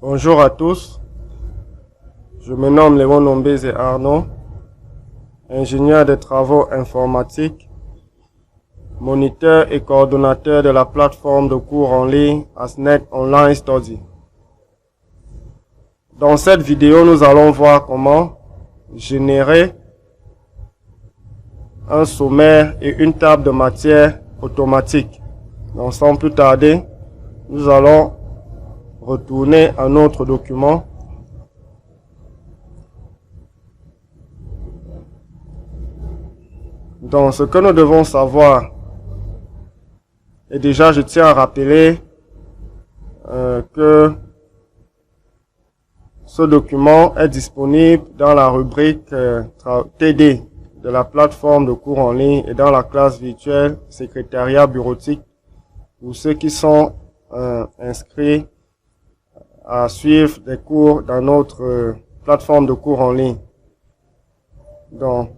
Bonjour à tous, je me nomme Léon Nombézé Arnaud, ingénieur des travaux informatiques, moniteur et coordonnateur de la plateforme de cours en ligne ASNEC Online Study. Dans cette vidéo, nous allons voir comment générer un sommaire et une table de matière automatique. Donc sans plus tarder, nous allons retourner à notre document. Donc ce que nous devons savoir, et déjà je tiens à rappeler que ce document est disponible dans la rubrique TD de la plateforme de cours en ligne et dans la classe virtuelle secrétariat bureautique pour ceux qui sont inscrits à suivre des cours dans notre plateforme de cours en ligne. Donc,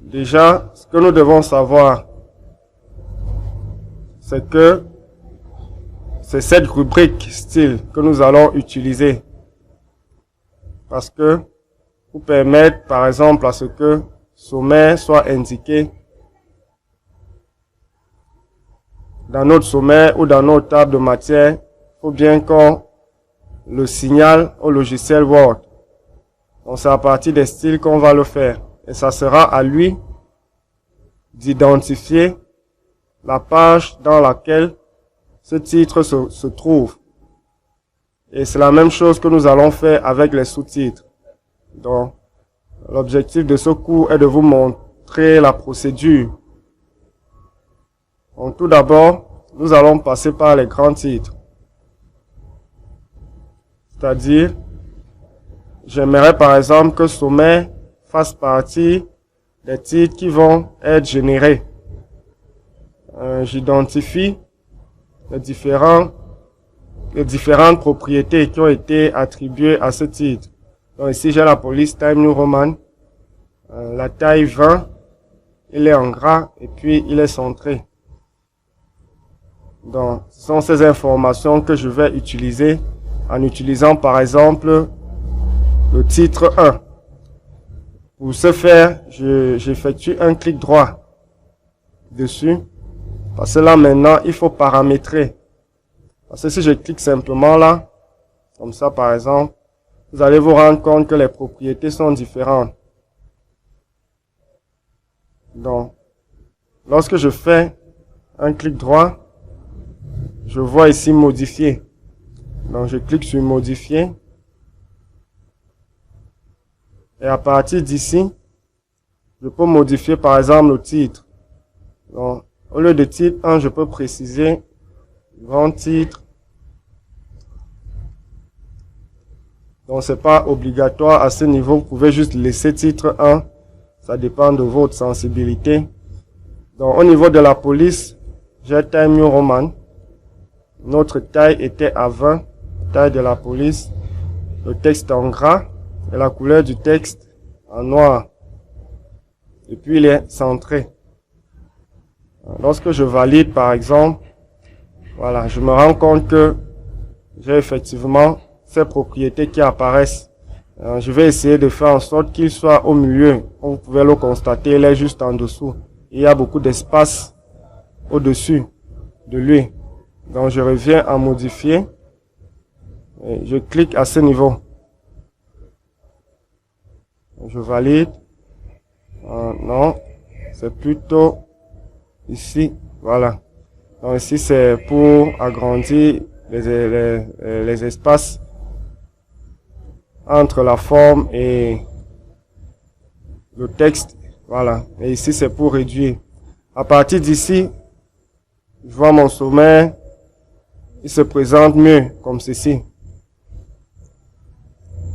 déjà, ce que nous devons savoir, c'est que c'est cette rubrique style que nous allons utiliser. Parce que, pour permettre, par exemple, à ce que sommaire soit indiqué dans notre sommaire ou dans notre table de matière, il faut bien qu'on le signale au logiciel Word. Donc c'est à partir des styles qu'on va le faire. Et ça sera à lui d'identifier la page dans laquelle ce titre se trouve. Et c'est la même chose que nous allons faire avec les sous-titres. Donc, l'objectif de ce cours est de vous montrer la procédure. Donc, tout d'abord, nous allons passer par les grands titres. C'est-à-dire, j'aimerais par exemple que sommaire fasse partie des titres qui vont être générés. J'identifie les différentes propriétés qui ont été attribuées à ce titre. Donc ici, j'ai la police Time New Roman. La taille 20, il est en gras et puis il est centré. Donc, ce sont ces informations que je vais utiliser en utilisant par exemple le titre 1. Pour ce faire, j'effectue un clic droit dessus. Parce que là maintenant, il faut paramétrer. Parce que si je clique simplement là, comme ça par exemple, vous allez vous rendre compte que les propriétés sont différentes. Donc, lorsque je fais un clic droit, je vois ici modifier. Donc je clique sur modifier. Et à partir d'ici, je peux modifier par exemple le titre. Donc, au lieu de titre 1, je peux préciser grand titre. Donc c'est pas obligatoire à ce niveau. Vous pouvez juste laisser titre 1. Ça dépend de votre sensibilité. Donc au niveau de la police, j'ai Time New Roman. Notre taille était à 20, taille de la police. Le texte en gras et la couleur du texte en noir. Et puis il est centré. Lorsque je valide par exemple, voilà, je me rends compte que j'ai effectivement ces propriétés qui apparaissent. Je vais essayer de faire en sorte qu'il soit au milieu. Vous pouvez le constater, il est juste en dessous. Il y a beaucoup d'espace au-dessus de lui. Donc je reviens à modifier et je clique à ce niveau. Je valide. Non, c'est plutôt ici. Voilà. Donc ici c'est pour agrandir les espaces entre la forme et le texte. Voilà. Et ici c'est pour réduire. À partir d'ici, je vois mon sommaire. Il se présente mieux, comme ceci.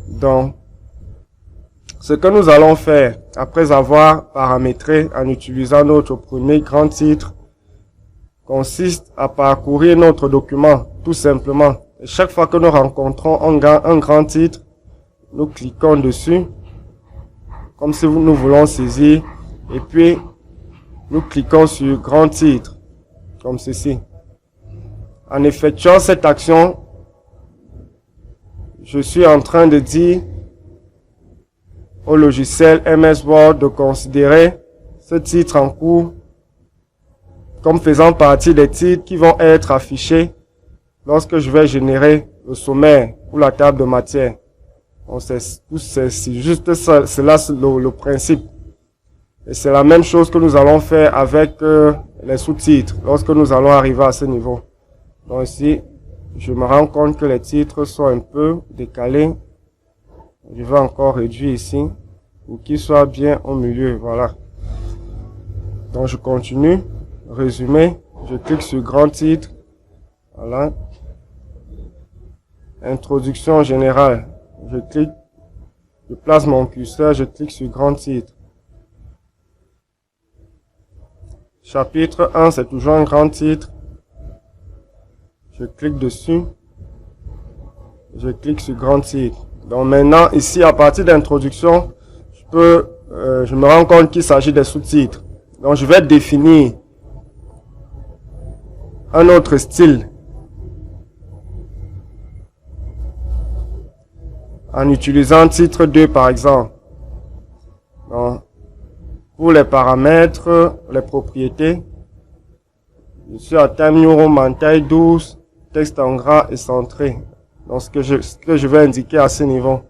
Donc, ce que nous allons faire, après avoir paramétré en utilisant notre premier grand titre, consiste à parcourir notre document, tout simplement. Et chaque fois que nous rencontrons un grand titre, nous cliquons dessus, comme si nous voulons saisir, et puis nous cliquons sur grand titre, comme ceci. En effectuant cette action, je suis en train de dire au logiciel MS Word de considérer ce titre en cours comme faisant partie des titres qui vont être affichés lorsque je vais générer le sommaire ou la table de matière. C'est juste ça, c'est là le principe. Et c'est la même chose que nous allons faire avec les sous-titres lorsque nous allons arriver à ce niveau. Donc ici, je me rends compte que les titres sont un peu décalés. Je vais encore réduire ici pour qu'ils soient bien au milieu. Voilà. Donc je continue. Résumé. Je clique sur grand titre. Voilà. Introduction générale. Je clique. Je place mon curseur. Je clique sur grand titre. Chapitre 1, c'est toujours un grand titre. Je clique dessus. Je clique sur grand titre. Donc maintenant, ici, à partir d'introduction, je me rends compte qu'il s'agit des sous-titres. Donc je vais définir un autre style en utilisant titre 2 par exemple. Donc, pour les paramètres, les propriétés, je suis à Time New Roman taille 12, texte en gras et centré. Donc ce que je vais indiquer à ce niveau.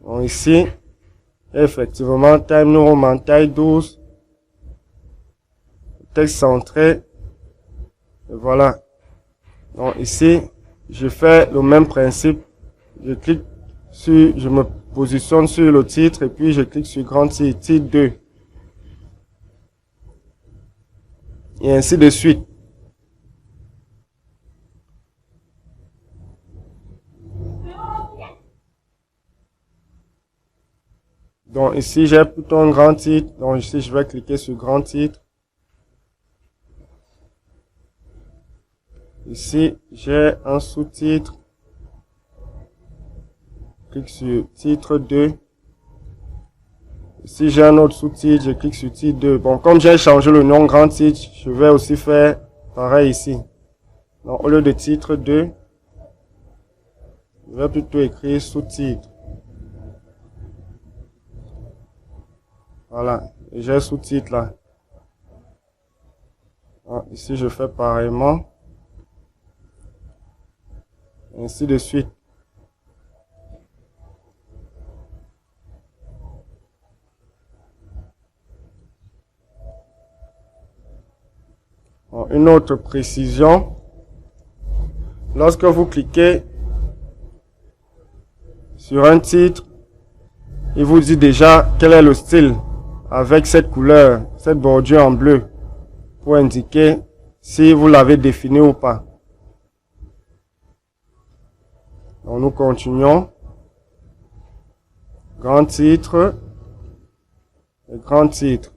Donc ici, effectivement, Time New Roman taille 12, texte centré, et voilà. Donc ici, je fais le même principe. Je clique sur, je me positionne sur le titre et puis je clique sur grand titre, titre 2. Et ainsi de suite. Donc ici, j'ai plutôt un grand titre. Donc ici, je vais cliquer sur grand titre. Ici, j'ai un sous-titre. Clique sur titre 2. Ici, j'ai un autre sous-titre. Je clique sur titre 2. Bon, comme j'ai changé le nom grand titre, je vais aussi faire pareil ici. Donc, au lieu de titre 2, je vais plutôt écrire sous-titre. Voilà. Et j'ai sous-titre là. Donc, ici, je fais pareillement. Ainsi de suite. Bon, une autre précision. Lorsque vous cliquez sur un titre, il vous dit déjà quel est le style avec cette couleur, cette bordure en bleu, pour indiquer si vous l'avez défini ou pas. Donc nous continuons. Grand titre et grand titre.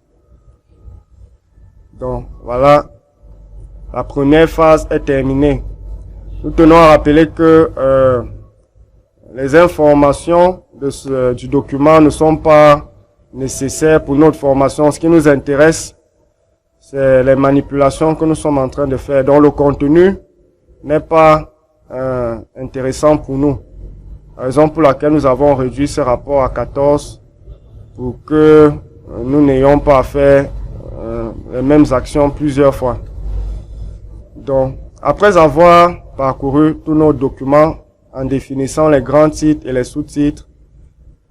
Donc voilà, la première phase est terminée. Nous tenons à rappeler que les informations du document ne sont pas nécessaires pour notre formation. Ce qui nous intéresse, c'est les manipulations que nous sommes en train de faire. Donc le contenu n'est pas intéressant pour nous. La raison pour laquelle nous avons réduit ce rapport à 14 pour que nous n'ayons pas à faire les mêmes actions plusieurs fois. Donc, après avoir parcouru tous nos documents en définissant les grands titres et les sous-titres,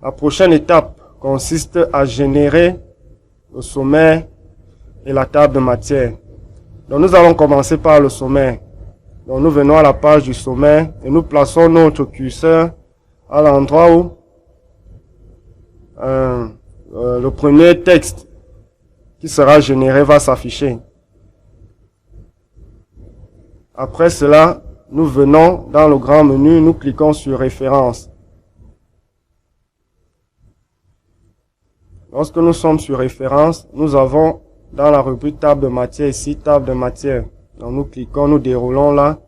la prochaine étape consiste à générer le sommaire et la table de matière. Donc, nous allons commencer par le sommaire. Donc, nous venons à la page du sommaire et nous plaçons notre curseur à l'endroit où le premier texte qui sera généré va s'afficher. Après cela, nous venons dans le grand menu, nous cliquons sur référence. Lorsque nous sommes sur référence, nous avons dans la rubrique table de matière ici, table de matière. Donc nous cliquons, nous déroulons là.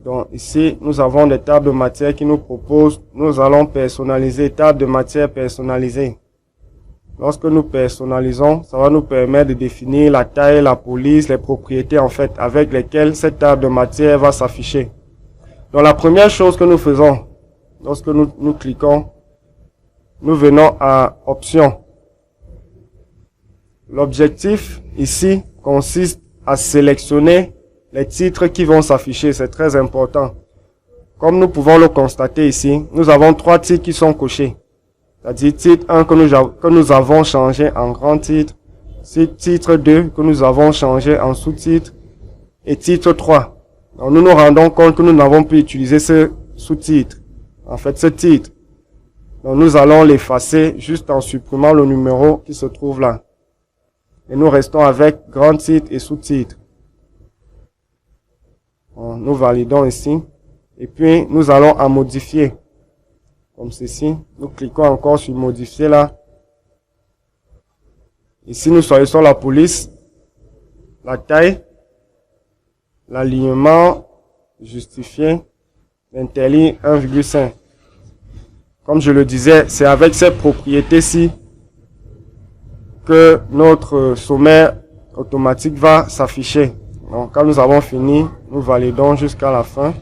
Donc ici, nous avons des tables de matière qui nous proposent, nous allons personnaliser, table de matière personnalisée. Lorsque nous personnalisons, ça va nous permettre de définir la taille, la police, les propriétés en fait avec lesquelles cette table de matière va s'afficher. Donc la première chose que nous faisons, lorsque nous cliquons, nous venons à Options. L'objectif ici consiste à sélectionner les titres qui vont s'afficher, c'est très important. Comme nous pouvons le constater ici, nous avons 3 titres qui sont cochés. C'est-à-dire titre 1 que nous avons changé en grand titre, titre 2 que nous avons changé en sous-titre et titre 3. Donc nous nous rendons compte que nous n'avons plus utilisé ce sous-titre, en fait ce titre. Donc nous allons l'effacer juste en supprimant le numéro qui se trouve là. Et nous restons avec grand titre et sous-titre. Nous validons ici. Et puis, nous allons en modifier. Comme ceci. Nous cliquons encore sur modifier là. Ici, nous choisissons la police, la taille, l'alignement, justifié, l'interligne 1,5. Comme je le disais, c'est avec ces propriétés-ci que notre sommaire automatique va s'afficher. Donc, quand nous avons fini, nous validons jusqu'à la fin.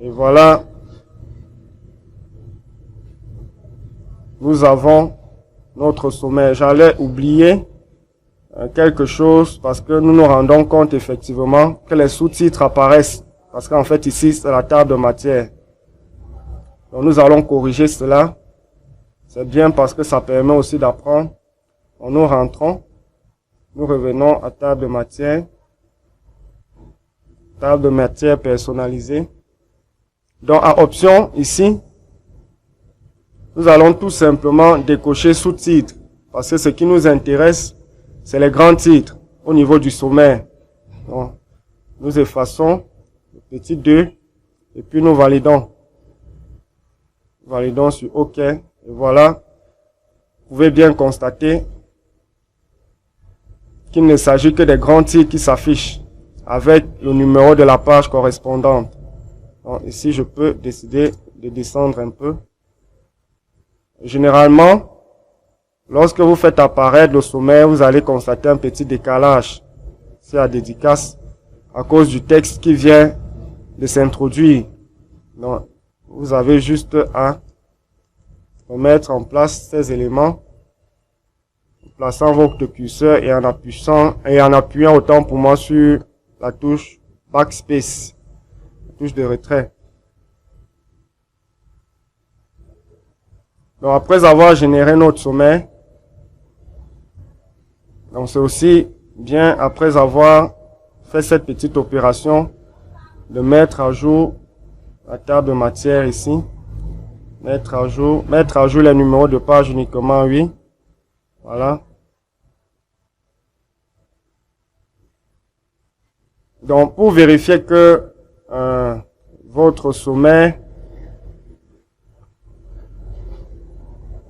Et voilà. Nous avons notre sommaire. J'allais oublier quelque chose parce que nous nous rendons compte effectivement que les sous-titres apparaissent. Parce qu'en fait ici, c'est la table de matière. Donc, nous allons corriger cela. C'est bien parce que ça permet aussi d'apprendre. Nous rentrons. Nous revenons à table de matière. Table de matière personnalisée. Donc, à option, ici, nous allons tout simplement décocher sous-titres. Parce que ce qui nous intéresse, c'est les grands titres au niveau du sommaire. Donc, nous effaçons le petit 2 et puis nous validons. Validons sur OK. Et voilà. Vous pouvez bien constater qu'il ne s'agit que des grands titres qui s'affichent avec le numéro de la page correspondante. Donc, ici, je peux décider de descendre un peu. Généralement, lorsque vous faites apparaître le sommaire, vous allez constater un petit décalage. C'est la dédicace à cause du texte qui vient de s'introduire. Donc, vous avez juste à mettre en place ces éléments, en plaçant votre curseur et en appuyant autant pour moi sur la touche Backspace, la touche de retrait. Donc après avoir généré notre sommaire, donc c'est aussi bien après avoir fait cette petite opération de mettre à jour la table de matière ici, mettre à jour les numéros de page uniquement, oui, voilà. Donc pour vérifier que votre sommaire,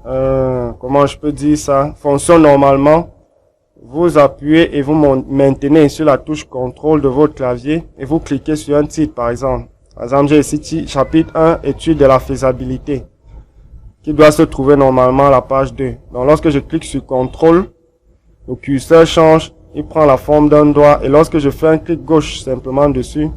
comment je peux dire ça, fonctionne normalement, vous appuyez et vous maintenez sur la touche contrôle de votre clavier et vous cliquez sur un titre par exemple. Par exemple, j'ai ici chapitre 1, étude de la faisabilité, qui doit se trouver normalement à la page 2. Donc lorsque je clique sur contrôle, le curseur change, il prend la forme d'un doigt et lorsque je fais un clic gauche simplement dessus,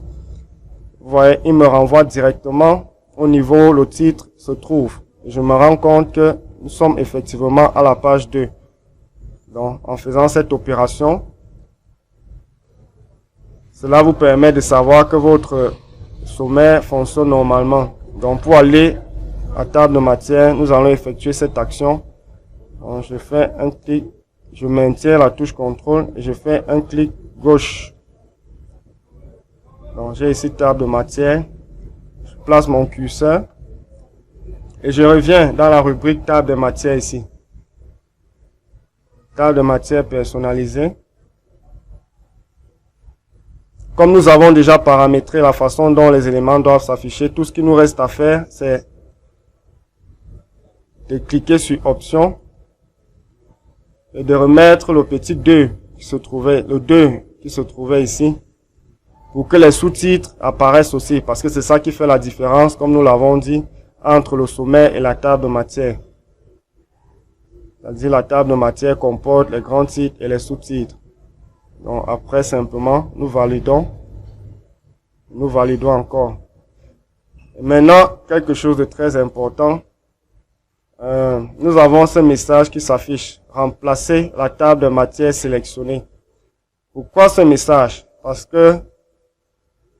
vous voyez, il me renvoie directement au niveau où le titre se trouve. Et je me rends compte que nous sommes effectivement à la page 2. Donc, en faisant cette opération, cela vous permet de savoir que votre sommaire fonctionne normalement. Donc, pour aller à table de matière, nous allons effectuer cette action. Donc, je fais un clic, je maintiens la touche contrôle et je fais un clic gauche. Donc, j'ai ici table de matière. Je place mon curseur et je reviens dans la rubrique table de matière ici. Table de matière personnalisée. Comme nous avons déjà paramétré la façon dont les éléments doivent s'afficher, tout ce qui nous reste à faire, c'est de cliquer sur Options et de remettre le petit 2 qui se trouvait, le 2 qui se trouvait ici. pour que les sous-titres apparaissent aussi, parce que c'est ça qui fait la différence, comme nous l'avons dit, entre le sommaire et la table de matière. C'est-à-dire la table de matière comporte les grands titres et les sous-titres. Donc après simplement, nous validons encore. Et maintenant, quelque chose de très important, nous avons ce message qui s'affiche, remplacer la table de matière sélectionnée. Pourquoi ce message? Parce que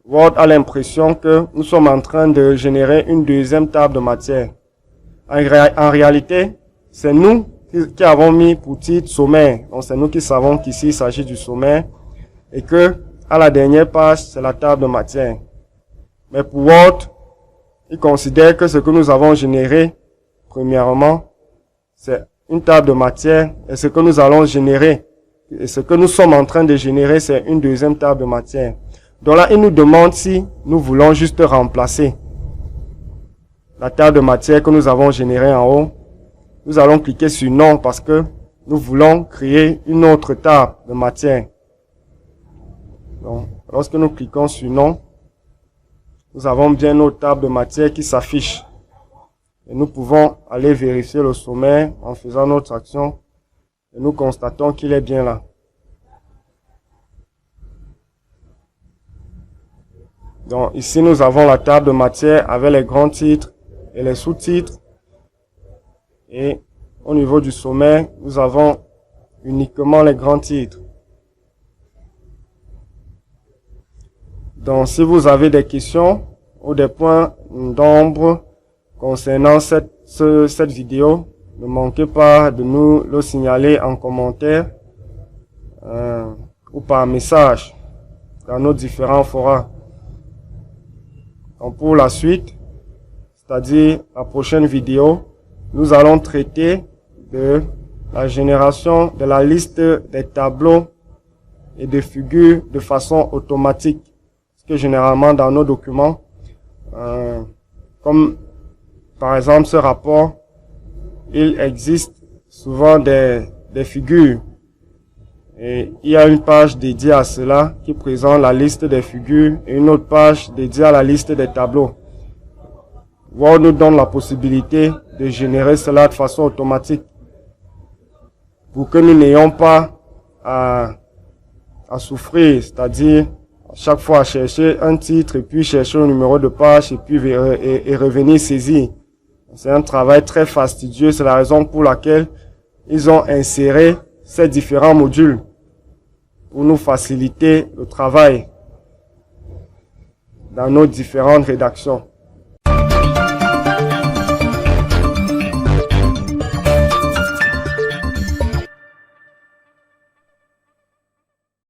Word a l'impression que nous sommes en train de générer une deuxième table de matière. En réalité, c'est nous qui avons mis pour titre sommaire. Donc c'est nous qui savons qu'ici il s'agit du sommaire et que à la dernière page, c'est la table de matière. Mais pour Word, il considère que ce que nous avons généré, premièrement, c'est une table de matière et ce que nous allons générer, et ce que nous sommes en train de générer, c'est une deuxième table de matière. Donc là, il nous demande si nous voulons juste remplacer la table de matière que nous avons générée en haut. Nous allons cliquer sur non parce que nous voulons créer une autre table de matière. Donc, lorsque nous cliquons sur non, nous avons bien notre table de matière qui s'affiche. Et nous pouvons aller vérifier le sommaire en faisant notre action et nous constatons qu'il est bien là. Donc ici nous avons la table de matière avec les grands titres et les sous-titres. Et au niveau du sommaire, nous avons uniquement les grands titres. Donc si vous avez des questions ou des points d'ombre concernant cette vidéo, ne manquez pas de nous le signaler en commentaire ou par message dans nos différents forums. Donc pour la suite, c'est-à-dire la prochaine vidéo, nous allons traiter de la génération de la liste des tableaux et des figures de façon automatique. Parce que généralement dans nos documents, comme par exemple ce rapport, il existe souvent des figures. Et il y a une page dédiée à cela qui présente la liste des figures et une autre page dédiée à la liste des tableaux. Word nous donne la possibilité de générer cela de façon automatique pour que nous n'ayons pas à souffrir, c'est-à-dire à chaque fois à chercher un titre et puis chercher un numéro de page et puis et revenir saisir. C'est un travail très fastidieux, c'est la raison pour laquelle ils ont inséré ces différents modules pour nous faciliter le travail dans nos différentes rédactions.